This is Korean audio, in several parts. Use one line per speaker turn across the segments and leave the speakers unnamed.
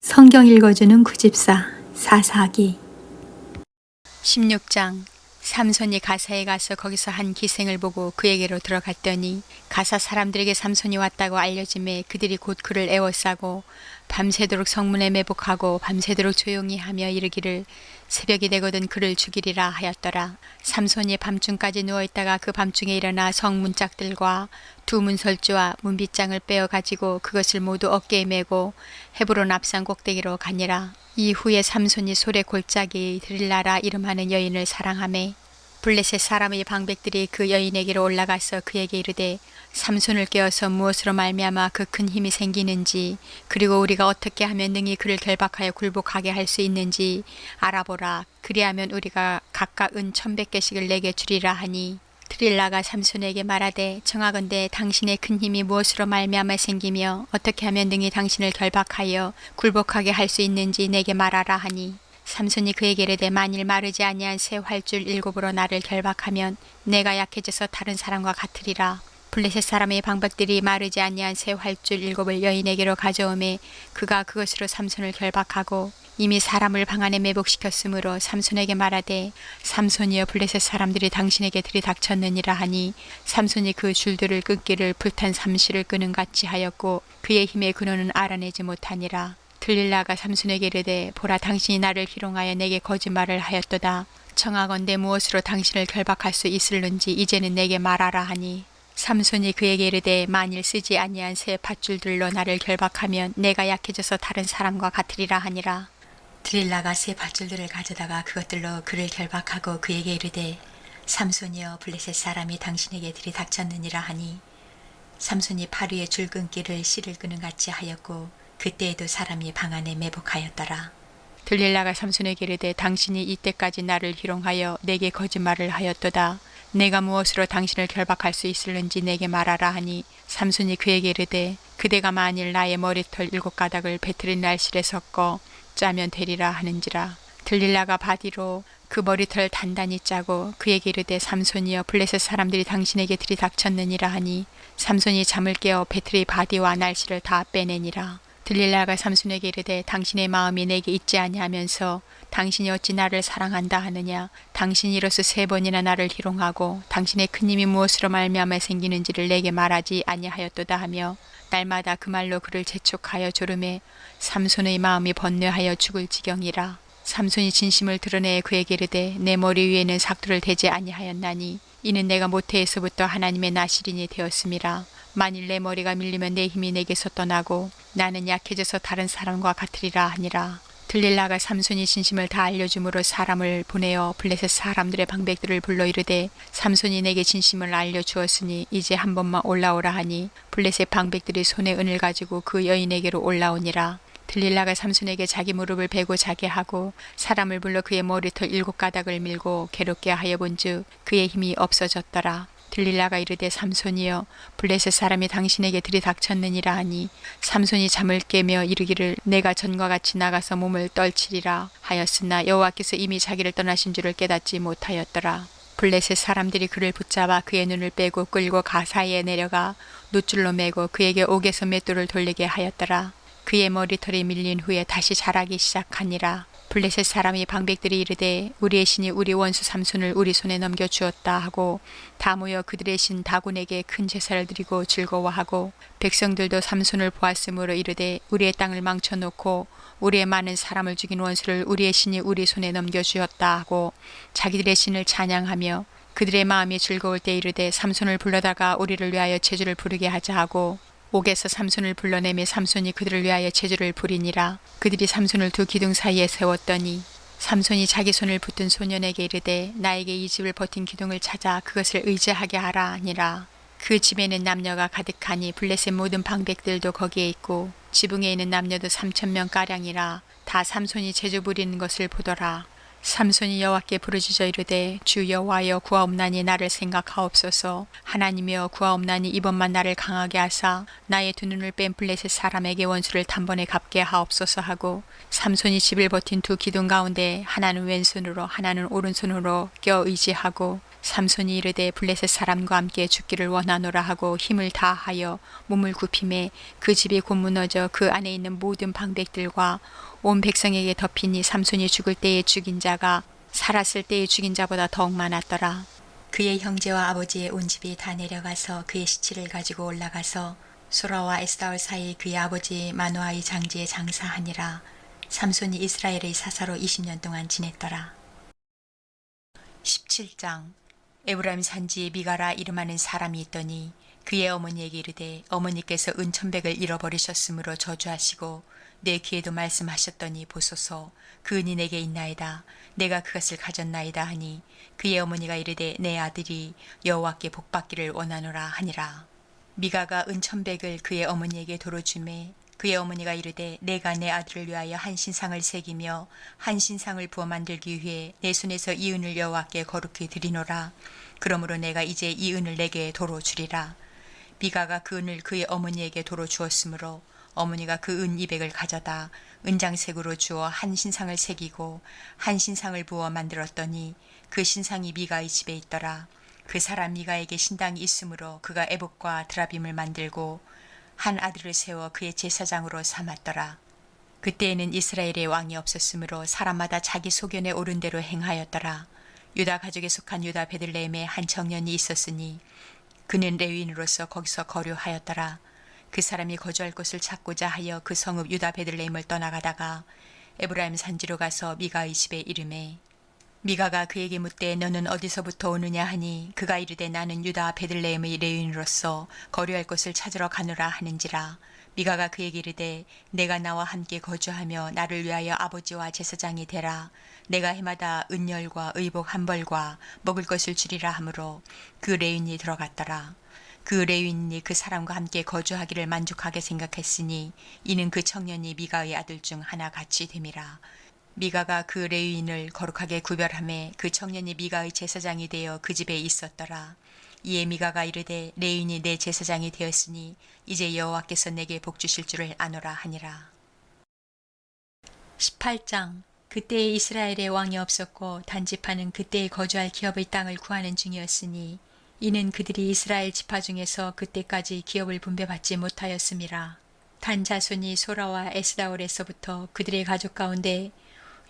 성경 읽어주는 구집사 사사기
16장. 삼손이 가사에 가서 거기서 한 기생을 보고 그에게로 들어갔더니 가사 사람들에게 삼손이 왔다고 알려짐에 그들이 곧 그를 애워싸고 밤새도록 성문에 매복하고 밤새도록 조용히 하며 이르기를 새벽이 되거든 그를 죽이리라 하였더라. 삼손이 밤중까지 누워있다가 그 밤중에 일어나 성문짝들과 두 문설주와 문빗장을 빼어 가지고 그것을 모두 어깨에 메고 헤브론 앞산 꼭대기로 가니라. 이후에 삼손이 솔의 골짜기 드릴라라 이름하는 여인을 사랑하매 블레셋 사람의 방백들이 그 여인에게로 올라가서 그에게 이르되 삼손을 깨어서 무엇으로 말미암아 그 큰 힘이 생기는지 그리고 우리가 어떻게 하면 능히 그를 결박하여 굴복하게 할 수 있는지 알아보라. 그리하면 우리가 각각 은 1,100개씩을 내게 주리라 하니 드릴라가 삼손에게 말하되 청하건대 당신의 큰 힘이 무엇으로 말미암아 생기며 어떻게 하면 능히 당신을 결박하여 굴복하게 할 수 있는지 내게 말하라 하니 삼손이 그에게 이르되 만일 마르지 아니한 새 활줄 7으로 나를 결박하면 내가 약해져서 다른 사람과 같으리라. 블레셋 사람의 방백들이 마르지 아니한 새 활줄 7을 여인에게로 가져오매 그가 그것으로 삼손을 결박하고 이미 사람을 방 안에 매복시켰으므로 삼손에게 말하되 삼손이여 블레셋 사람들이 당신에게 들이닥쳤느니라 하니 삼손이 그 줄들을 끊기를 불탄 삼시를 끄는 같이 하였고 그의 힘의 근원은 알아내지 못하니라. 들릴라가 삼손에게 이르되 보라 당신이 나를 희롱하여 내게 거짓말을 하였도다. 청하건대 무엇으로 당신을 결박할 수 있을는지 이제는 내게 말하라 하니 삼손이 그에게 이르되 만일 쓰지 아니한 새 밧줄들로 나를 결박하면 내가 약해져서 다른 사람과 같으리라 하니라. 드릴라가 새 밧줄들을 가져다가 그것들로 그를 결박하고 그에게 이르되 삼손이여 블레셋 사람이 당신에게 들이닥쳤느니라 하니 삼손이 팔 위에 줄 끊기를 실을 끄는 같이 하였고 그때에도 사람이 방 안에 매복하였더라. 들릴라가 삼손에게 이르되 당신이 이때까지 나를 희롱하여 내게 거짓말을 하였도다. 내가 무엇으로 당신을 결박할 수 있을는지 내게 말하라 하니 삼손이 그에게 이르되 그대가 만일 나의 머리털 7가닥을 배틀의 날실에 섞어 짜면 되리라 하는지라. 들릴라가 바디로 그 머리털 단단히 짜고 그에게 이르되 삼손이여 블레셋 사람들이 당신에게 들이닥쳤느니라 하니 삼손이 잠을 깨어 배틀의 바디와 날실을 다 빼내니라. 들릴라가 삼손에게 이르되 당신의 마음이 내게 있지 아니하면서 당신이 어찌 나를 사랑한다 하느냐. 당신이 이로써 3번이나 나를 희롱하고 당신의 큰 힘이 무엇으로 말미암아 생기는지를 내게 말하지 아니하였도다 하며 날마다 그 말로 그를 재촉하여 조르매 삼손의 마음이 번뇌하여 죽을 지경이라. 삼손이 진심을 드러내 그에게 이르되 내 머리 위에는 삭도를 대지 아니하였나니 이는 내가 모태에서부터 하나님의 나시린이 되었음이라. 만일 내 머리가 밀리면 내 힘이 내게서 떠나고 나는 약해져서 다른 사람과 같으리라 하니라. 들릴라가 삼손이 진심을 다 알려줌으로 사람을 보내어 블레셋 사람들의 방백들을 불러 이르되 삼손이 내게 진심을 알려주었으니 이제 한 번만 올라오라 하니 블레셋 방백들이 손에 은을 가지고 그 여인에게로 올라오니라. 들릴라가 삼손에게 자기 무릎을 베고 자게 하고 사람을 불러 그의 머리털 7가닥을 밀고 괴롭게 하여 본즉 그의 힘이 없어졌더라. 들릴라가 이르되 삼손이여 블레셋 사람이 당신에게 들이닥쳤느니라 하니 삼손이 잠을 깨며 이르기를 내가 전과 같이 나가서 몸을 떨치리라 하였으나 여호와께서 이미 자기를 떠나신 줄을 깨닫지 못하였더라. 블레셋 사람들이 그를 붙잡아 그의 눈을 빼고 끌고 가사에 내려가 놋줄로 매고 그에게 옥에서 맷돌을 돌리게 하였더라. 그의 머리털이 밀린 후에 다시 자라기 시작하니라. 블레셋 사람의 방백들이 이르되 우리의 신이 우리 원수 삼손을 우리 손에 넘겨주었다 하고 다 모여 그들의 신 다곤에게 큰 제사를 드리고 즐거워하고 백성들도 삼손을 보았으므로 이르되 우리의 땅을 망쳐놓고 우리의 많은 사람을 죽인 원수를 우리의 신이 우리 손에 넘겨주었다 하고 자기들의 신을 찬양하며 그들의 마음이 즐거울 때 이르되 삼손을 불러다가 우리를 위하여 제주를 부르게 하자 하고 옥에서 삼손을 불러내매 삼손이 그들을 위하여 제주를 부리니라. 그들이 삼손을 두 기둥 사이에 세웠더니 삼손이 자기 손을 붙든 소년에게 이르되 나에게 이 집을 버틴 기둥을 찾아 그것을 의지하게 하라 하니라. 그 집에는 남녀가 가득하니 블레셋 모든 방백들도 거기에 있고 지붕에 있는 남녀도 3,000명가량이라. 다 삼손이 제주 부리는 것을 보더라. 삼손이 여호와께 부르짖어 이르되 주 여호와여 구하옵나니 나를 생각하옵소서. 하나님이여 구하옵나니 이번만 나를 강하게 하사 나의 두 눈을 뺀 블레셋 사람에게 원수를 단번에 갚게 하옵소서 하고 삼손이 집을 버틴 두 기둥 가운데 하나는 왼손으로 하나는 오른손으로 껴 의지하고 삼손이 이르되 블레셋 사람과 함께 죽기를 원하노라 하고 힘을 다하여 몸을 굽힘에 그 집이 곧 무너져 그 안에 있는 모든 방백들과 온 백성에게 덮이니 삼손이 죽을 때에 죽인 자가 살았을 때에 죽인 자보다 더욱 많았더라. 그의 형제와 아버지의 온 집이 다 내려가서 그의 시체를 가지고 올라가서 소라와 에스다올 사이 그의 아버지 마노아의 장지에 장사하니라. 삼손이 이스라엘의 사사로 20년 동안 지냈더라. 17장. 에브라임 산지에 미가라 이름하는 사람이 있더니 그의 어머니에게 이르되 어머니께서 은천백을 잃어버리셨으므로 저주하시고 내 귀에도 말씀하셨더니 보소서 그 은이 내게 있나이다. 내가 그것을 가졌나이다 하니 그의 어머니가 이르되 내 아들이 여호와께 복받기를 원하노라 하니라. 미가가 은천백을 그의 어머니에게 도로 주매 그의 어머니가 이르되 내가 내 아들을 위하여 한 신상을 새기며 한 신상을 부어 만들기 위해 내 손에서 이 은을 여호와께 거룩히 드리노라. 그러므로 내가 이제 이 은을 내게 도로 주리라. 미가가 그 은을 그의 어머니에게 도로 주었으므로 어머니가 그 은 200을 가져다 은장색으로 주어 한 신상을 새기고 한 신상을 부어 만들었더니 그 신상이 미가의 집에 있더라. 그 사람 미가에게 신당이 있으므로 그가 에봇과 드라빔을 만들고 한 아들을 세워 그의 제사장으로 삼았더라. 그때에는 이스라엘에 왕이 없었으므로 사람마다 자기 소견에 옳은 대로 행하였더라. 유다 가족에 속한 유다 베들레헴에 한 청년이 있었으니 그는 레위인으로서 거기서 거류하였더라. 그 사람이 거주할 곳을 찾고자 하여 그 성읍 유다 베들레헴을 떠나가다가 에브라임 산지로 가서 미가의 집에 이르매 미가가 그에게 묻되 너는 어디서부터 오느냐 하니 그가 이르되 나는 유다 베들레헴의 레위인으로서 거류할 곳을 찾으러 가노라 하는지라. 미가가 그에게 이르되 내가 나와 함께 거주하며 나를 위하여 아버지와 제사장이 되라. 내가 해마다 은열과 의복 한 벌과 먹을 것을 주리라 하므로 그 레위인이 들어갔더라. 그 레위인이 그 사람과 함께 거주하기를 만족하게 생각했으니 이는 그 청년이 미가의 아들 중 하나 같이 됨이라. 미가가 그 레위인을 거룩하게 구별하매 그 청년이 미가의 제사장이 되어 그 집에 있었더라. 이에 미가가 이르되 레위인이 내 제사장이 되었으니 이제 여호와께서 내게 복 주실 줄을 아노라 하니라. 18장. 그때에 이스라엘에 왕이 없었고 단지파는 그때에 거주할 기업의 땅을 구하는 중이었으니 이는 그들이 이스라엘 지파 중에서 그때까지 기업을 분배받지 못하였음이라. 단 자손이 소라와 에스다올에서부터 그들의 가족 가운데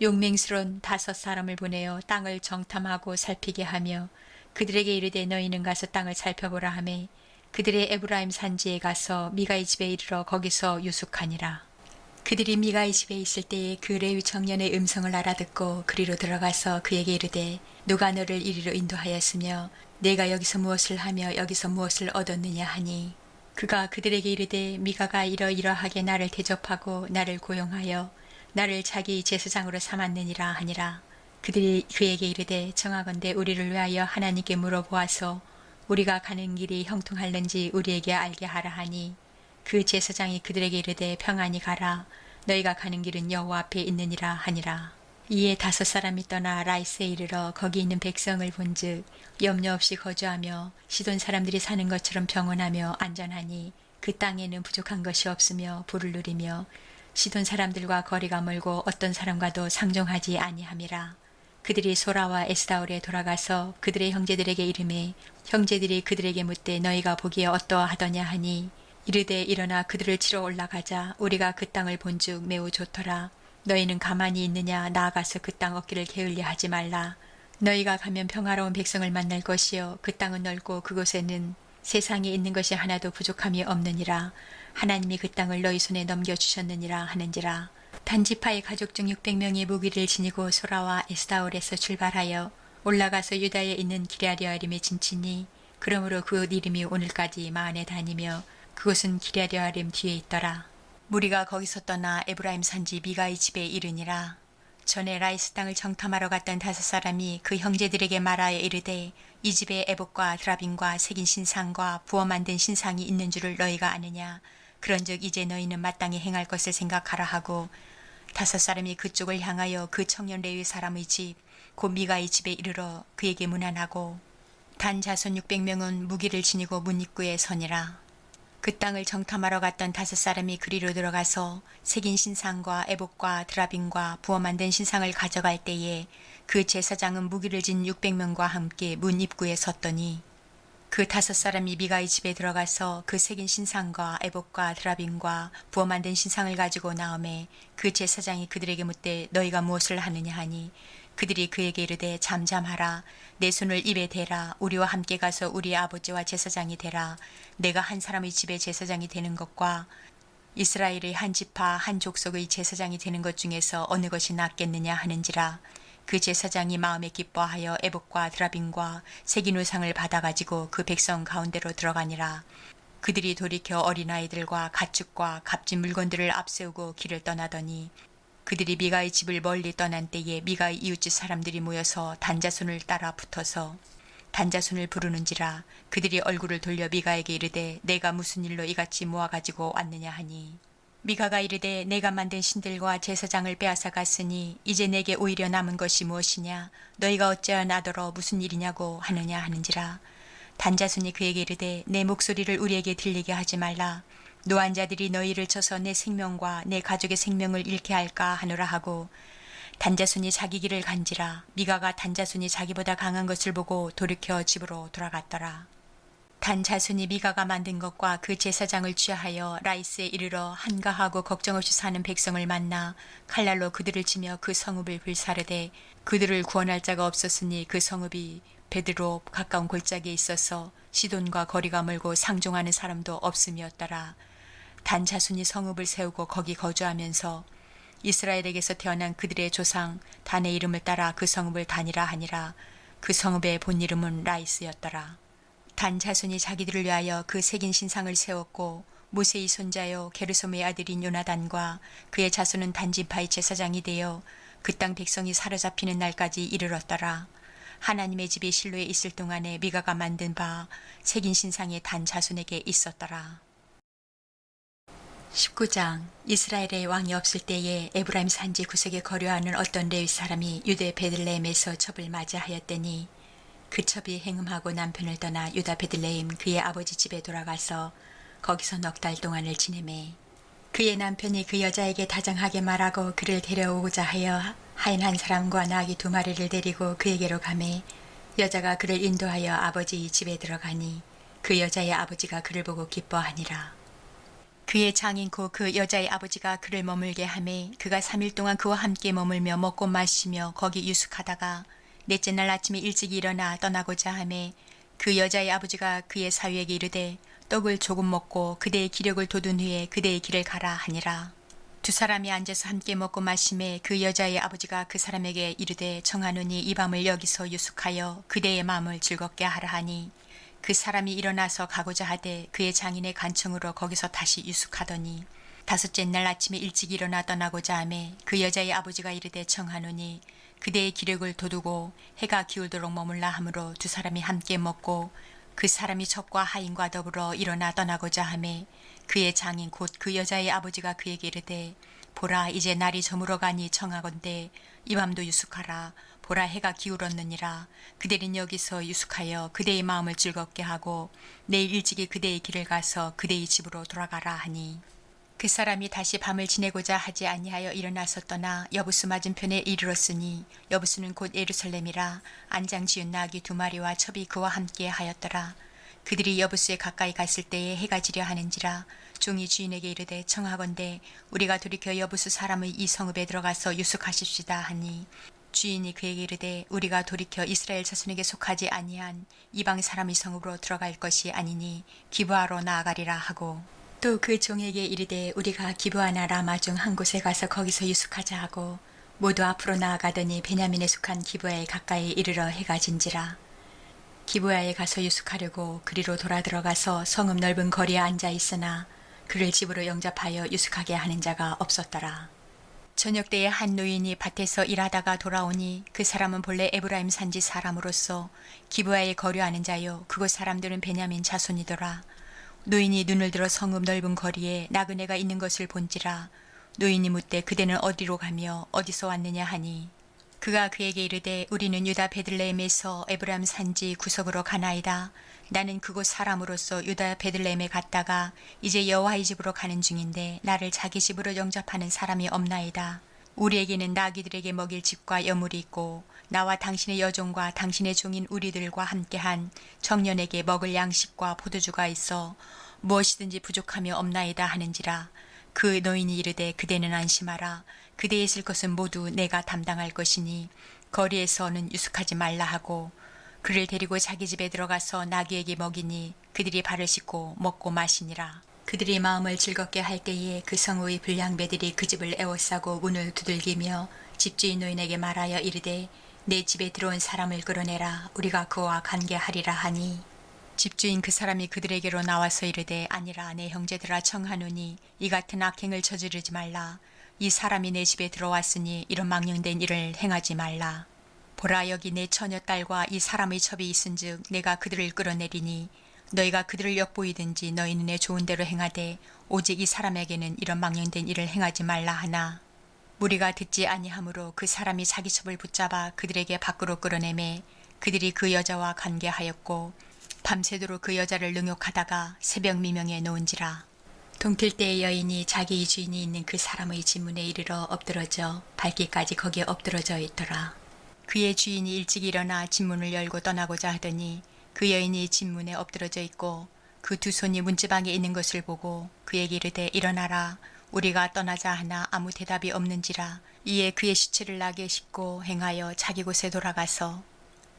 용맹스러운 5 사람을 보내어 땅을 정탐하고 살피게 하며 그들에게 이르되 너희는 가서 땅을 살펴보라 하매 그들의 에브라임 산지에 가서 미가의 집에 이르러 거기서 유숙하니라. 그들이 미가의 집에 있을 때에 그 레위 청년의 음성을 알아듣고 그리로 들어가서 그에게 이르되 누가 너를 이리로 인도하였으며 내가 여기서 무엇을 하며 여기서 무엇을 얻었느냐 하니 그가 그들에게 이르되 미가가 이러이러하게 나를 대접하고 나를 고용하여 나를 자기 제사장으로 삼았느니라 하니라. 그들이 그에게 이르되 정하건대 우리를 위하여 하나님께 물어보아서 우리가 가는 길이 형통할는지 우리에게 알게 하라 하니 그 제사장이 그들에게 이르되 평안히 가라. 너희가 가는 길은 여호와 앞에 있느니라 하니라. 이에 5 사람이 떠나 라이스에 이르러 거기 있는 백성을 본즉 염려 없이 거주하며 시돈 사람들이 사는 것처럼 평온하며 안전하니 그 땅에는 부족한 것이 없으며 부를 누리며 시돈 사람들과 거리가 멀고 어떤 사람과도 상종하지 아니함이라. 그들이 소라와 에스다올에 돌아가서 그들의 형제들에게 이르매 형제들이 그들에게 묻되 너희가 보기에 어떠하더냐 하니 이르되 일어나 그들을 치러 올라가자. 우리가 그 땅을 본즉 매우 좋더라. 너희는 가만히 있느냐. 나아가서 그 땅 얻기를 게을리 하지 말라. 너희가 가면 평화로운 백성을 만날 것이요 그 땅은 넓고 그곳에는 세상에 있는 것이 하나도 부족함이 없느니라. 하나님이 그 땅을 너희 손에 넘겨주셨느니라 하는지라. 단지파의 가족 중 600명이 무기를 지니고 소라와 에스다올에서 출발하여 올라가서 유다에 있는 기랴리아림에 진치니 그러므로 그 이름이 오늘까지 마흔에 다니며 그곳은 기랴리아림 뒤에 있더라. 무리가 거기서 떠나 에브라임 산지 미가의 집에 이르니라. 전에 라이스 땅을 정탐하러 갔던 5 사람이 그 형제들에게 말하여 이르되 이 집에 에봇과 드라빔과 새긴 신상과 부어 만든 신상이 있는 줄을 너희가 아느냐. 그런즉 이제 너희는 마땅히 행할 것을 생각하라 하고 5 사람이 그쪽을 향하여 그 청년 레위 사람의 집 곧 미가의 집에 이르러 그에게 문안하고 단 자손 600명은 무기를 지니고 문 입구에 서니라. 그 땅을 정탐하러 갔던 5 사람이 그리로 들어가서 새긴 신상과 에봇과 드라빔과 부어 만든 신상을 가져갈 때에 그 제사장은 무기를 진 600명과 함께 문 입구에 섰더니 그 5사람이 미가의 집에 들어가서 그 새긴 신상과 에봇과 드라빔과 부어 만든 신상을 가지고 나오매 그 제사장이 그들에게 묻되 너희가 무엇을 하느냐 하니 그들이 그에게 이르되 잠잠하라 내 손을 입에 대라 우리와 함께 가서 우리의 아버지와 제사장이 되라 내가 한 사람의 집에 제사장이 되는 것과 이스라엘의 한 지파 한 족속의 제사장이 되는 것 중에서 어느 것이 낫겠느냐 하는지라 그 제사장이 마음에 기뻐하여 에봇과 드라빔과 새긴 우상을 받아가지고 그 백성 가운데로 들어가니라. 그들이 돌이켜 어린아이들과 가축과 값진 물건들을 앞세우고 길을 떠나더니 그들이 미가의 집을 멀리 떠난 때에 미가의 이웃집 사람들이 모여서 단자손을 따라 붙어서 단자손을 부르는지라 그들이 얼굴을 돌려 미가에게 이르되 내가 무슨 일로 이같이 모아가지고 왔느냐 하니 미가가 이르되 내가 만든 신들과 제사장을 빼앗아 갔으니 이제 내게 오히려 남은 것이 무엇이냐 너희가 어찌하여 나더러 무슨 일이냐고 하느냐 하는지라 단자손이 그에게 이르되 내 목소리를 우리에게 들리게 하지 말라 노한 자들이 너희를 쳐서 내 생명과 내 가족의 생명을 잃게 할까 하노라 하고 단자손이 자기 길을 간지라 미가가 단자손이 자기보다 강한 것을 보고 돌이켜 집으로 돌아갔더라. 단자손이 미가가 만든 것과 그 제사장을 취하여 라이스에 이르러 한가하고 걱정 없이 사는 백성을 만나 칼날로 그들을 치며 그 성읍을 불사르되 그들을 구원할 자가 없었으니 그 성읍이 베드로 가까운 골짜기에 있어서 시돈과 거리가 멀고 상종하는 사람도 없음이었더라. 단자손이 성읍을 세우고 거기 거주하면서 이스라엘에게서 태어난 그들의 조상 단의 이름을 따라 그 성읍을 단이라 하니라. 그 성읍의 본 이름은 라이스였더라. 단 자손이 자기들을 위하여 그 새긴 신상을 세웠고 모세의 손자요 게르솜의 아들인 요나단과 그의 자손은 단지파의 제사장이 되어 그 땅 백성이 사로잡히는 날까지 이르렀더라. 하나님의 집이 실로에 있을 동안에 미가가 만든 바 새긴 신상의 단 자손에게 있었더라. 19장 이스라엘의 왕이 없을 때에 에브라임 산지 구석에 거류하는 어떤 레위 사람이 유대 베들레헴에서 첩을 맞이하였더니 그 첩이 행음하고 남편을 떠나 유다 베들레헴 그의 아버지 집에 돌아가서 거기서 넉 달 동안을 지내매 그의 남편이 그 여자에게 다정하게 말하고 그를 데려오고자 하여 하인 한 사람과 나귀 2마리를 데리고 그에게로 가매 여자가 그를 인도하여 아버지 집에 들어가니 그 여자의 아버지가 그를 보고 기뻐하니라. 그의 장인 곧 그 여자의 아버지가 그를 머물게 하매 그가 3일 동안 그와 함께 머물며 먹고 마시며 거기 유숙하다가 넷째 날 아침에 일찍 일어나 떠나고자 하매 그 여자의 아버지가 그의 사위에게 이르되 떡을 조금 먹고 그대의 기력을 돋운 후에 그대의 길을 가라 하니라. 2사람이 앉아서 함께 먹고 마시매 그 여자의 아버지가 그 사람에게 이르되 청하노니 이 밤을 여기서 유숙하여 그대의 마음을 즐겁게 하라 하니 그 사람이 일어나서 가고자 하되 그의 장인의 간청으로 거기서 다시 유숙하더니 5째 날 아침에 일찍 일어나 떠나고자 하매 그 여자의 아버지가 이르되 청하노니 그대의 기력을 돋우고 해가 기울도록 머물라 하므로 2사람이 함께 먹고 그 사람이 첩과 하인과 더불어 일어나 떠나고자 하매 그의 장인 곧 그 여자의 아버지가 그에게 이르되 보라 이제 날이 저물어 가니 청하건대 이 밤도 유숙하라. 보라 해가 기울었느니라. 그대는 여기서 유숙하여 그대의 마음을 즐겁게 하고 내일 일찍이 그대의 길을 가서 그대의 집으로 돌아가라 하니 그 사람이 다시 밤을 지내고자 하지 아니하여 일어나서 떠나 여부수 맞은편에 이르렀으니 여부수는 곧 예루살렘이라. 안장 지은 나귀 2마리와 첩이 그와 함께 하였더라. 그들이 여부수에 가까이 갔을 때에 해가 지려 하는지라. 종이 주인에게 이르되 청하건대 우리가 돌이켜 여부수 사람의 이 성읍에 들어가서 유숙하십시다 하니 주인이 그에게 이르되 우리가 돌이켜 이스라엘 자손에게 속하지 아니한 이방 사람의 성읍으로 들어갈 것이 아니니 기브아로 나아가리라 하고 또 그 종에게 이르되 우리가 기브아나 라마 중 한 곳에 가서 거기서 유숙하자 하고 모두 앞으로 나아가더니 베냐민에 속한 기브아에 가까이 이르러 해가 진지라. 기브아에 가서 유숙하려고 그리로 돌아 들어가서 성읍 넓은 거리에 앉아 있으나 그를 집으로 영접하여 유숙하게 하는 자가 없었더라. 저녁 때에 한 노인이 밭에서 일하다가 돌아오니 그 사람은 본래 에브라임 산지 사람으로서 기브아에 거류하는 자요 그곳 사람들은 베냐민 자손이더라. 노인이 눈을 들어 성읍 넓은 거리에 나그네가 있는 것을 본지라. 노인이 묻되 그대는 어디로 가며 어디서 왔느냐 하니 그가 그에게 이르되 우리는 유다 베들레헴에서 에브라임 산지 구석으로 가나이다. 나는 그곳 사람으로서 유다 베들레헴에 갔다가 이제 여호와의 집으로 가는 중인데 나를 자기 집으로 영접하는 사람이 없나이다. 우리에게는 나귀들에게 먹일 집과 여물이 있고 나와 당신의 여종과 당신의 종인 우리들과 함께한 청년에게 먹을 양식과 포도주가 있어 무엇이든지 부족함이 없나이다 하는지라. 그 노인이 이르되 그대는 안심하라. 그대의 있을 것은 모두 내가 담당할 것이니 거리에서는 유숙하지 말라 하고 그를 데리고 자기 집에 들어가서 나귀에게 먹이니 그들이 발을 씻고 먹고 마시니라. 그들이 마음을 즐겁게 할 때에 그 성읍의 불량배들이 그 집을 에워싸고 문을 두들기며 집주인 노인에게 말하여 이르되 내 집에 들어온 사람을 끌어내라. 우리가 그와 관계하리라 하니 집주인 그 사람이 그들에게로 나와서 이르되 아니라 내 형제들아 청하노니 이 같은 악행을 저지르지 말라. 이 사람이 내 집에 들어왔으니 이런 망령된 일을 행하지 말라. 보라 여기 내 처녀 딸과 이 사람의 첩이 있은즉 내가 그들을 끌어내리니 너희가 그들을 엿보이든지 너희 눈에 좋은 대로 행하되 오직 이 사람에게는 이런 망령된 일을 행하지 말라 하나 무리가 듣지 아니하므로 그 사람이 자기 첩을 붙잡아 그들에게 밖으로 끌어내매 그들이 그 여자와 관계하였고 밤새도록 그 여자를 능욕하다가 새벽 미명에 놓은지라. 동틀 때의 여인이 자기의 주인이 있는 그 사람의 집문에 이르러 엎드러져 발길까지 거기에 엎드러져 있더라. 그의 주인이 일찍 일어나 집문을 열고 떠나고자 하더니 그 여인이 집문에 엎드러져 있고 그 두 손이 문지방에 있는 것을 보고 그에게 이르되 일어나라. 우리가 떠나자 하나 아무 대답이 없는지라. 이에 그의 시체를 나귀에 싣고 행하여 자기 곳에 돌아가서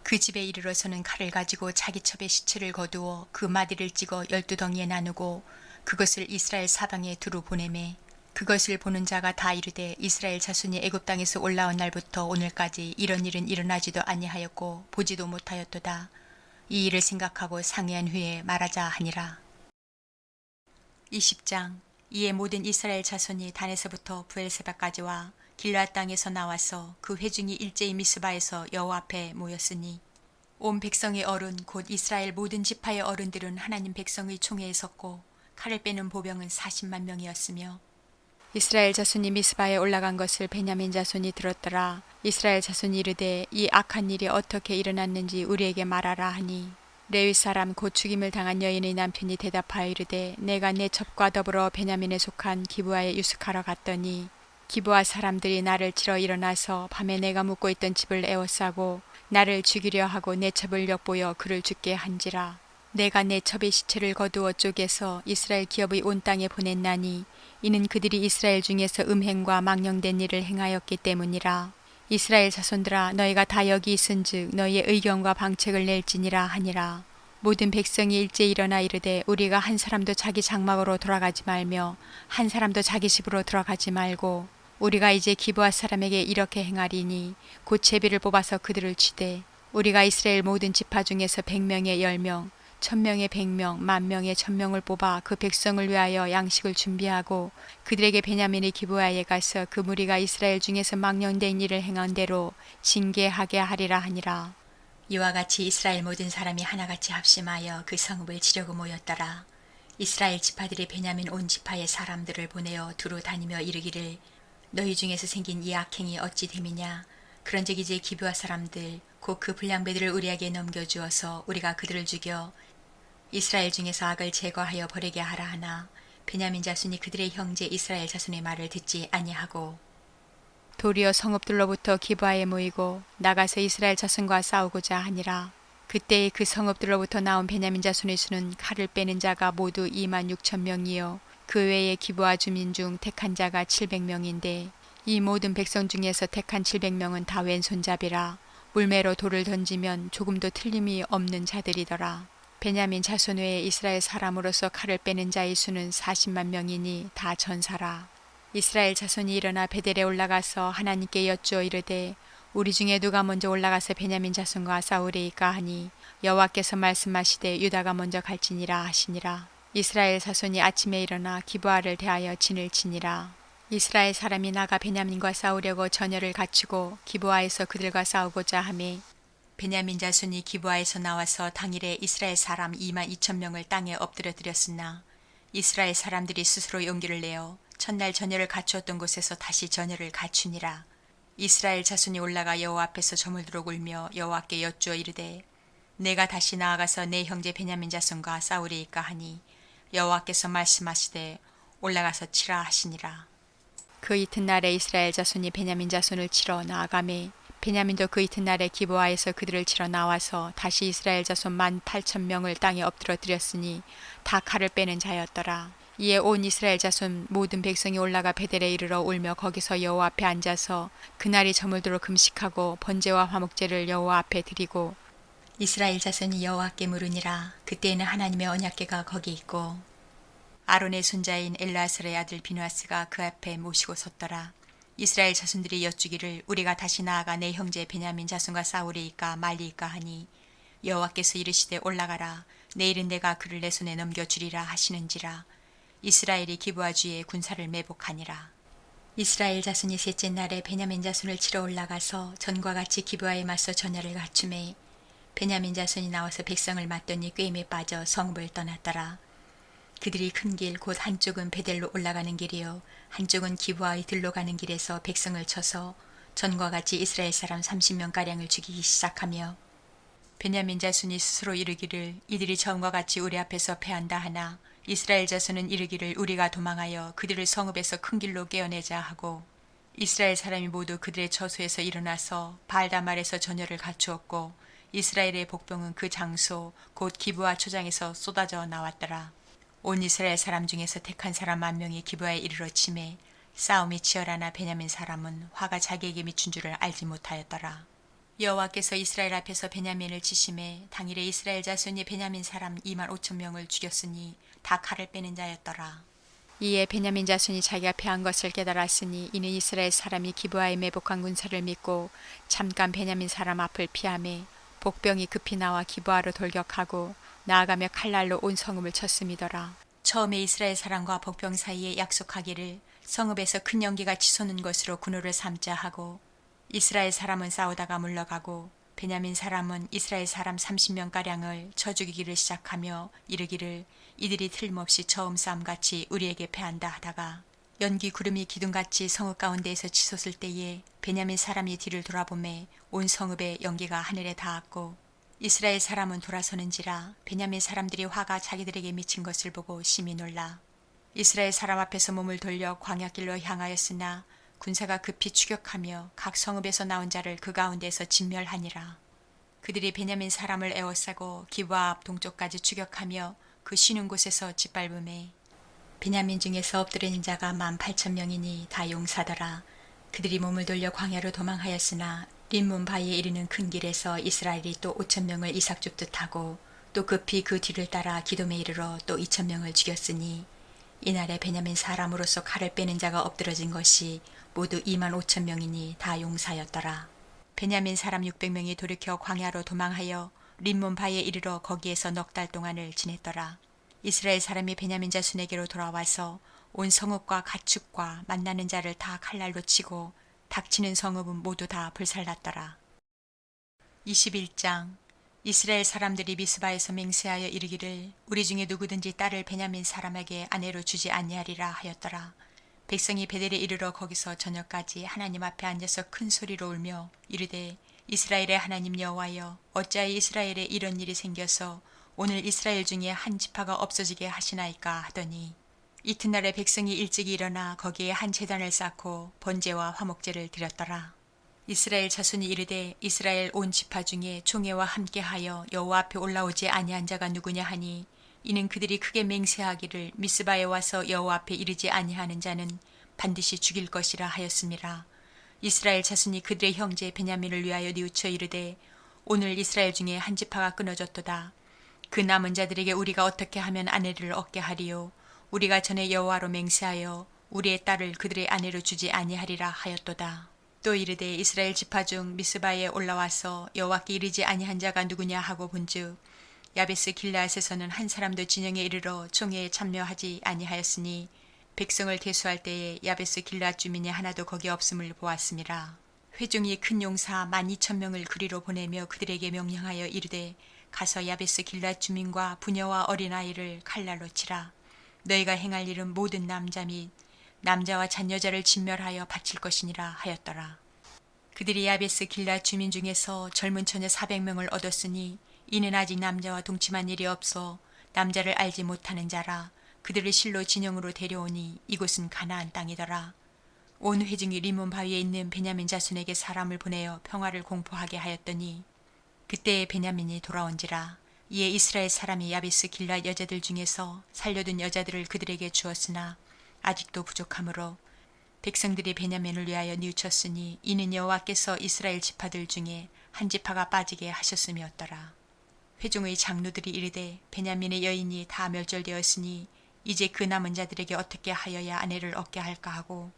그 집에 이르러서는 칼을 가지고 자기 첩의 시체를 거두어 그 마디를 찍어 12덩이에 나누고 그것을 이스라엘 사방에 두루 보내매 그것을 보는 자가 다 이르되 이스라엘 자손이 애굽 땅에서 올라온 날부터 오늘까지 이런 일은 일어나지도 아니하였고 보지도 못하였도다. 이 일을 생각하고 상의한 후에 말하자 하니라. 20장. 이에 모든 이스라엘 자손이 단에서부터 부엘세바까지와 길앗 땅에서 나와서 그 회중이 일제히 미스바에서 여호와 앞에 모였으니 온 백성의 어른 곧 이스라엘 모든 지파의 어른들은 하나님 백성의 총회에 섰고 칼을 빼는 보병은 40만 명이었으며 이스라엘 자손이 미스바에 올라간 것을 베냐민 자손이 들었더라. 이스라엘 자손이 이르되 이 악한 일이 어떻게 일어났는지 우리에게 말하라 하니 레위 사람 곧 죽임을 당한 여인의 남편이 대답하여 이르되 내가 내 첩과 더불어 베냐민에 속한 기브아에 유숙하러 갔더니 기브아 사람들이 나를 치러 일어나서 밤에 내가 묵고 있던 집을 에워싸고 나를 죽이려 하고 내 첩을 엿보여 그를 죽게 한지라. 내가 내 첩의 시체를 거두어 쪼개서 이스라엘 기업의 온 땅에 보냈나니 이는 그들이 이스라엘 중에서 음행과 망령된 일을 행하였기 때문이라. 이스라엘 자손들아 너희가 다 여기 있은즉 너희의 의견과 방책을 낼지니라 하니라. 모든 백성이 일제히 일어나 이르되 우리가 한 사람도 자기 장막으로 돌아가지 말며 한 사람도 자기 집으로 들어가지 말고 우리가 이제 기브아 사람에게 이렇게 행하리니 곧 제비를 뽑아서 그들을 치되 우리가 이스라엘 모든 지파 중에서 100명에 10명 1000명에 100명 10,000명에 1000명을 뽑아 그 백성을 위하여 양식을 준비하고 그들에게 베냐민의 기브아에 가서 그 무리가 이스라엘 중에서 망령된 일을 행한 대로 징계하게 하리라 하니라. 이와 같이 이스라엘 모든 사람이 하나같이 합심하여 그 성읍을 치려고 모였더라. 이스라엘 지파들이 베냐민 온 지파의 사람들을 보내어 두루 다니며 이르기를 너희 중에서 생긴 이 악행이 어찌 됨이냐. 그런즉 이제 기브아 사람들 곧 그 불량배들을 우리에게 넘겨주어서 우리가 그들을 죽여 이스라엘 중에서 악을 제거하여 버리게 하라 하나 베냐민 자손이 그들의 형제 이스라엘 자손의 말을 듣지 아니하고 도리어 성읍들로부터 기브아에 모이고 나가서 이스라엘 자손과 싸우고자 하니라. 그때에 그 성읍들로부터 나온 베냐민 자손의 수는 칼을 빼는 자가 모두 26,000명이요 그 외에 기브아 주민 중 택한 자가 700명인데 이 모든 백성 중에서 택한 700명은 다 왼손잡이라. 물매로 돌을 던지면 조금도 틀림이 없는 자들이더라. 베냐민 자손 외에 이스라엘 사람으로서 칼을 빼는 자의 수는 40만 명이니 다 전사라. 이스라엘 자손이 일어나 베델에 올라가서 하나님께 여쭈어 이르되 우리 중에 누가 먼저 올라가서 베냐민 자손과 싸우리이까 하니 여호와께서 말씀하시되 유다가 먼저 갈지니라 하시니라. 이스라엘 자손이 아침에 일어나 기브아를 대하여 진을 치니라. 이스라엘 사람이 나가 베냐민과 싸우려고 전열을 갖추고 기브아에서 그들과 싸우고자 하매 베냐민 자손이 기브아에서 나와서 당일에 이스라엘 사람 22,000명을 땅에 엎드려드렸으나 이스라엘 사람들이 스스로 용기를 내어 첫날 전열을 갖추었던 곳에서 다시 전열을 갖추니라. 이스라엘 자손이 올라가 여호와 앞에서 저물도록 울며 여호와께 여쭈어 이르되 내가 다시 나아가서 내 형제 베냐민 자손과 싸우리이까 하니 여호와께서 말씀하시되 올라가서 치라 하시니라. 그 이튿날에 이스라엘 자손이 베냐민 자손을 치러 나아가매 베냐민도 그 이튿날에 기브아에서 그들을 치러 나와서 다시 이스라엘 자손 18,000명을 땅에 엎드러뜨렸으니 다 칼을 빼는 자였더라. 이에 온 이스라엘 자손 모든 백성이 올라가 베델에 이르러 울며 거기서 여호와 앞에 앉아서 그날이 저물도록 금식하고 번제와 화목제를 여호와 앞에 드리고 이스라엘 자손이 여호와께 물으니라. 그때에는 하나님의 언약궤가 거기 있고 아론의 손자인 엘라살의 아들 비누아스가 그 앞에 모시고 섰더라. 이스라엘 자손들이 여쭈기를 우리가 다시 나아가 내 형제 베냐민 자손과 싸우리이까 말리이까 하니 여호와께서 이르시되 올라가라. 내일은 내가 그를 내 손에 넘겨주리라 하시는지라. 이스라엘이 기브아 주에 군사를 매복하니라. 이스라엘 자손이 셋째 날에 베냐민 자손을 치러 올라가서 전과 같이 기브아에 맞서 전야를 갖추매 베냐민 자손이 나와서 백성을 맞더니 꾀임에 빠져 성읍을 떠났더라. 그들이 큰 길 곧 한쪽은 베델로 올라가는 길이요 한쪽은 기브아의 들로 가는 길에서 백성을 쳐서 전과 같이 이스라엘 사람 30명가량을 죽이기 시작하며 베냐민 자손이 스스로 이르기를 이들이 전과 같이 우리 앞에서 패한다 하나 이스라엘 자손은 이르기를 우리가 도망하여 그들을 성읍에서 큰 길로 깨어내자 하고 이스라엘 사람이 모두 그들의 처소에서 일어나서 바알다말에서 전열을 갖추었고 이스라엘의 복병은 그 장소 곧 기브아 초장에서 쏟아져 나왔더라. 온 이스라엘 사람 중에서 택한 사람 10,000명이 기브아에 이르러 치매 싸움이 치열하나 베냐민 사람은 화가 자기에게 미춘 줄을 알지 못하였더라. 여호와께서 이스라엘 앞에서 베냐민을 치심해 당일에 이스라엘 자손이 베냐민 사람 25,000명을 죽였으니 다 칼을 빼는 자였더라. 이에 베냐민 자손이 자기가 패한 것을 깨달았으니 이는 이스라엘 사람이 기브아에 매복한 군사를 믿고 잠깐 베냐민 사람 앞을 피하매 복병이 급히 나와 기브아로 돌격하고 나아가며 칼날로 온 성읍을 쳤음이더라. 처음에 이스라엘 사람과 복병 사이에 약속하기를 성읍에서 큰 연기가 치솟는 것으로 군호를 삼자 하고 이스라엘 사람은 싸우다가 물러가고 베냐민 사람은 이스라엘 사람 30명가량을 쳐 죽이기를 시작하며 이르기를 이들이 틀림없이 처음 싸움같이 우리에게 패한다 하다가 연기 구름이 기둥같이 성읍 가운데에서 치솟을 때에 베냐민 사람이 뒤를 돌아보매 온 성읍의 연기가 하늘에 닿았고 이스라엘 사람은 돌아서는지라 베냐민 사람들이 화가 자기들에게 미친 것을 보고 심히 놀라 이스라엘 사람 앞에서 몸을 돌려 광야길로 향하였으나 군사가 급히 추격하며 각 성읍에서 나온 자를 그 가운데에서 진멸하니라. 그들이 베냐민 사람을 에워싸고 기브아 앞 동쪽까지 추격하며 그 쉬는 곳에서 짓밟음에 베냐민 중에서 엎드리는 자가 18,000명이니 다 용사더라. 그들이 몸을 돌려 광야로 도망하였으나 림몬 바위에 이르는 큰 길에서 이스라엘이 또 5,000명을 이삭 줍듯 하고 또 급히 그 뒤를 따라 기돔에 이르러 또 2,000명을 죽였으니 이날에 베냐민 사람으로서 칼을 빼는 자가 엎드러진 것이 모두 25,000명이니 다 용사였더라. 베냐민 사람 600명이 돌이켜 광야로 도망하여 림몬 바위에 이르러 거기에서 넉 달 동안을 지냈더라. 이스라엘 사람이 베냐민 자손에게로 돌아와서 온 성읍과 가축과 만나는 자를 다 칼날로 치고 닥치는 성읍은 모두 다 불살랐더라. 21장 이스라엘 사람들이 미스바에서 맹세하여 이르기를 우리 중에 누구든지 딸을 베냐민 사람에게 아내로 주지 아니하리라 하였더라. 백성이 베델에 이르러 거기서 저녁까지 하나님 앞에 앉아서 큰 소리로 울며 이르되 이스라엘의 하나님 여호와여 어찌하여 이스라엘에 이런 일이 생겨서 오늘 이스라엘 중에 한 지파가 없어지게 하시나이까 하더니 이튿날에 백성이 일찍 일어나 거기에 한 제단을 쌓고 번제와 화목제를 드렸더라. 이스라엘 자손이 이르되 이스라엘 온 지파 중에 총회와 함께하여 여호와 앞에 올라오지 아니한 자가 누구냐 하니 이는 그들이 크게 맹세하기를 미스바에 와서 여호와 앞에 이르지 아니하는 자는 반드시 죽일 것이라 하였음이라. 이스라엘 자손이 그들의 형제 베냐민을 위하여 뉘우쳐 이르되 오늘 이스라엘 중에 한 지파가 끊어졌도다. 그 남은 자들에게 우리가 어떻게 하면 아내를 얻게 하리요. 우리가 전에 여호와로 맹세하여 우리의 딸을 그들의 아내로 주지 아니하리라 하였도다. 또 이르되 이스라엘 지파 중 미스바에 올라와서 여호와께 이르지 아니한 자가 누구냐 하고 본즉 야베스 길라앗에서는 한 사람도 진영에 이르러 총회에 참여하지 아니하였으니 백성을 대수할 때에 야베스 길라앗 주민이 하나도 거기 없음을 보았음이라. 회중이 큰 용사 12,000명을 그리로 보내며 그들에게 명령하여 이르되 가서 야베스 길라앗 주민과 부녀와 어린아이를 칼날로 치라. 너희가 행할 일은 모든 남자 및 남자와 잔여자를 진멸하여 바칠 것이니라 하였더라. 그들이 야베스 길라앗 주민 중에서 젊은 처녀 400명을 얻었으니 이는 아직 남자와 동침한 일이 없어 남자를 알지 못하는 자라. 그들을 실로 진영으로 데려오니 이곳은 가나안 땅이더라. 온 회중이 리몬 바위에 있는 베냐민 자손에게 사람을 보내어 평화를 공포하게 하였더니 그때에 베냐민이 돌아온지라. 이에 이스라엘 사람이 야베스 길앗 여자들 중에서 살려둔 여자들을 그들에게 주었으나 아직도 부족하므로 백성들이 베냐민을 위하여 뉘우쳤으니 이는 여호와께서 이스라엘 지파들 중에 한 지파가 빠지게 하셨음이었더라. 회중의 장로들이 이르되 베냐민의 여인이 다 멸절되었으니 이제 그 남은 자들에게 어떻게 하여야 아내를 얻게 할까 하고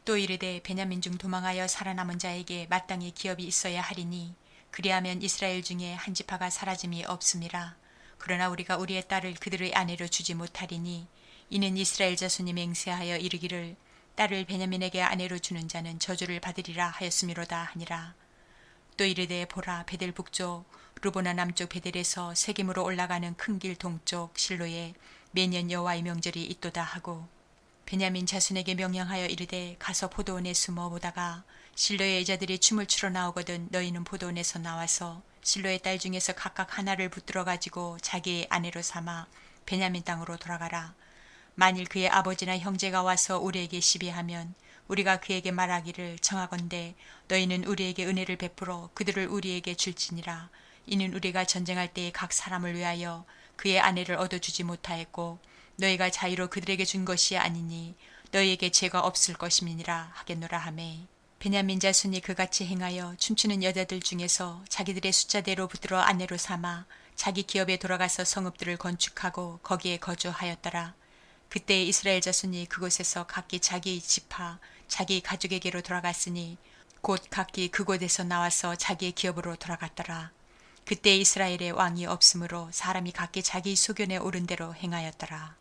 또 이르되 베냐민 중 도망하여 살아남은 자에게 마땅히 기업이 있어야 하리니 그리하면 이스라엘 중에 한 지파가 사라짐이 없음이라. 그러나 우리가 우리의 딸을 그들의 아내로 주지 못하리니 이는 이스라엘 자손이 맹세하여 이르기를 딸을 베냐민에게 아내로 주는 자는 저주를 받으리라 하였음이로다 하니라. 또 이르되 보라 베델 북쪽 르보나 남쪽 베델에서 세겜으로 올라가는 큰 길 동쪽 실로에 매년 여호와의 명절이 있도다 하고 베냐민 자손에게 명령하여 이르되 가서 포도원에 숨어 보다가 실로의 여자들이 춤을 추러 나오거든 너희는 포도원에서 나와서 실로의 딸 중에서 각각 하나를 붙들어 가지고 자기의 아내로 삼아 베냐민 땅으로 돌아가라. 만일 그의 아버지나 형제가 와서 우리에게 시비하면 우리가 그에게 말하기를 청하건대 너희는 우리에게 은혜를 베풀어 그들을 우리에게 줄지니라. 이는 우리가 전쟁할 때에 각 사람을 위하여 그의 아내를 얻어주지 못하였고 너희가 자유로 그들에게 준 것이 아니니 너희에게 죄가 없을 것임이니라 하겠노라 하매 베냐민 자손이 그같이 행하여 춤추는 여자들 중에서 자기들의 숫자대로 붙들어 아내로 삼아 자기 기업에 돌아가서 성읍들을 건축하고 거기에 거주하였더라. 그때 이스라엘 자손이 그곳에서 각기 자기 지파 자기 가족에게로 돌아갔으니 곧 각기 그곳에서 나와서 자기의 기업으로 돌아갔더라. 그때 이스라엘에 왕이 없으므로 사람이 각기 자기 소견에 오른 대로 행하였더라.